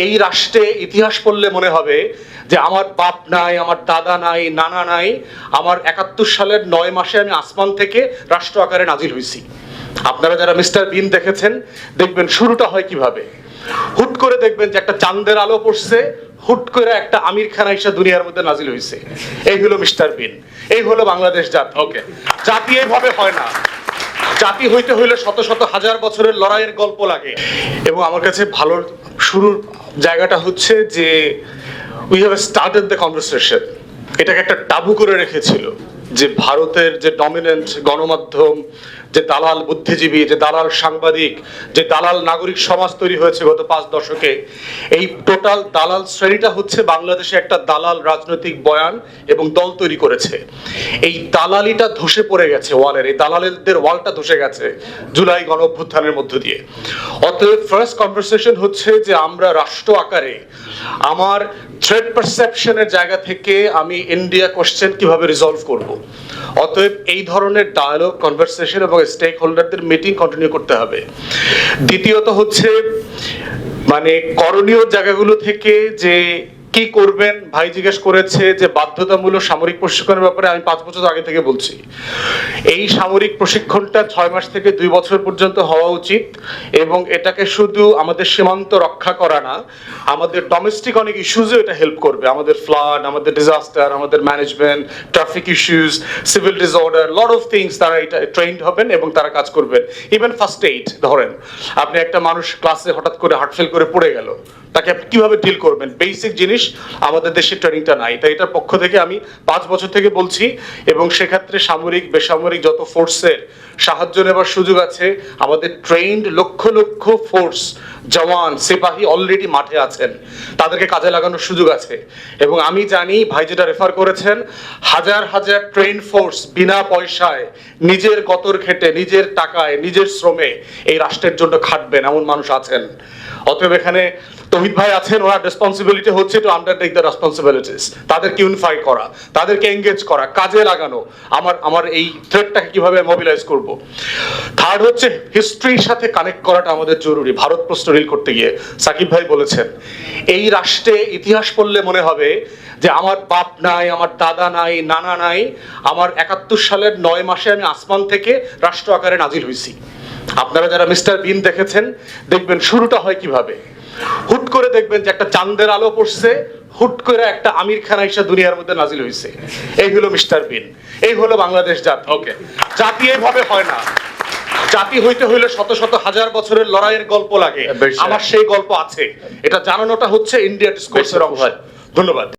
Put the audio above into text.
এই রাষ্ট্রে ইতিহাস পড়লে মনে হবে যে আমার বাপ নাই, আমার দাদা নাই, নানা নাই, আমার ৭১ সালের ৯ মাসে আমি আসমান থেকে রাষ্ট্র আকারে নাজিল হয়েছি। আপনারা যারা মিস্টার বিন দেখেছেন দেখবেন শুরুটা হয় কিভাবে। হুট করে দেখবেন যে একটা চাঁদের আলো পড়ছে, হুট করে একটা আমির খান আইসা দুনিয়ার মধ্যে নাজিল হয়েছে। এই হলো মিস্টার বিন, এই হলো বাংলাদেশ জাতি। ওকে, জাতি এইভাবে হয় না। জাতি হইতে হইলে শত শত হাজার বছরের লড়াইয়ের গল্প লাগে। এবং আমার কাছে ভালো শুরুর জায়গাটা হচ্ছে যে we have started the conversation. এটাকে একটা টাবু করে রেখেছিল যে ভারতের যে ডমিনেন্ট গণমাধ্যম, যে দালাল বুদ্ধিজীবী, যে দালাল সাংবাদিক, যে দালাল নাগরিক সমাজ তৈরি হয়েছে গত 5 দশকে, এই টোটাল দালাল শ্রেণীটা হচ্ছে বাংলাদেশে একটা দালাল রাজনৈতিক বয়ান এবং দল তৈরি করেছে। এই দালালিটা ধসে পড়ে গেছে ওয়ালের, এই দালালদের ওয়ালটা ধসে গেছে জুলাই গণ অভ্যুত্থানের মধ্য দিয়ে। অতএব ফার্স্ট কনভারসেশন হচ্ছে যে আমরা রাষ্ট্র আকারে আমার থ্রেট পারসেপশনের জায়গা থেকে আমি ইন্ডিয়া কোশ্চেন কিভাবে রিজলভ করব। অতএব এই ধরনের ডায়ালগ, কনভারসেশন এবং স্টেক হোল্ডারদের মিটিং কন্টিনিউ করতে হবে। দ্বিতীয়ত হচ্ছে মানে করণীয় জায়গাগুলো থেকে যে কি করবেন, ভাই জিজ্ঞেস করেছে যে বাধ্যতামূলক সামরিক প্রশিক্ষণের ব্যাপারে আমি 5 বছর আগে থেকে বলছি। এই সামরিক প্রশিক্ষণটা 6 মাস থেকে 2 বছর পর্যন্ত হওয়া উচিত এবং এটাকে শুধু আমাদের সীমান্ত রক্ষা করা না, আমাদের ডোমেস্টিক অনেক ইস্যুজে এটা হেল্প করবে। আমাদের ফ্লাড, আমাদের ডিজাস্টার, আমাদের management, traffic issues, civil disorder, lot of things তারা এটা ট্রেন্ড হবেন এবং তারা কাজ করবেন। ইভেন ফার্স্ট এইড, ধরেন আপনি একটা মানুষ ক্লাসে হঠাৎ করে হার্ট ফেল করে পড়ে গেল, তাকে আপনি কিভাবে ডিল করবেন, বেসিক জিনিস আমাদের দেশে ট্রেনিংটা নাই। তাই এটার পক্ষ থেকে আমি 5 বছর থেকে বলছি এবং সেক্ষেত্রে সামরিক বেসামরিক যত ফোর্সের সাহায্য নেবার সুযোগ আছে, আমাদের ট্রেন্ড লক্ষ লক্ষ ফোর্স, জওয়ান, সিপাহী অলরেডি মাঠে আছেন, তাদেরকে কাজে লাগানোর সুযোগ আছে। এবং আমি জানি ভাই যেটা রেফার করেছেন, হাজার হাজার ট্রেন ফোর্স বিনা পয়সায় নিজের গতর খেটে, নিজের টাকায়, নিজের শ্রমে এই রাষ্ট্রের জন্য খাটবেন এমন মানুষ আছেন। অতএব এখানে তৌহিদ ভাই আছেন, ওনার রেসপন্সিবিলিটি হচ্ছে টু আন্ডারটেক দ্য রেসপন্সিবিলিটিস, তাদেরকে ইউনিফাই করা, তাদেরকে এঙ্গেজ করা, কাজে লাগানো, আমার এই থ্রেডটাকে কিভাবে মোবিলাইজ করব। থার্ড হচ্ছে হিস্ট্রির সাথে কানেক্ট করাটা আমাদের জরুরি। ভারত প্রশ্ন রিল করতে গিয়ে সাকিব ভাই বলেছেন এই রাষ্ট্রে ইতিহাস পড়লে মনে হবে যে আমার বাপ নাই, আমার দাদা নাই, নানা নাই, আমার ৭১ সালের 9 মাসে আমি আসমান থেকে রাষ্ট্র আকারে নাজিল হয়েছি। আপনারা যারা মিস্টার বিন দেখেছেন দেখবেন শুরুটা হয় কিভাবে। হুট করে দেখবেন যে একটা চাঁদের আলো পড়ছে, হুট করে একটা আমির খান আইসা দুনিয়ার মধ্যে নাজিল হয়েছে। এই হলো মিস্টার বিন, এই হলো বাংলাদেশ জাতি। ওকে, জাতি এইভাবে হয় না। জাতি হইতে হইলে শত শত হাজার বছরের লড়াইয়ের গল্প লাগে। আমার সেই গল্প আছে, এটা জানানোটা হচ্ছে ইন্ডিয়া ডিসকোর্সের অংশ। ধন্যবাদ।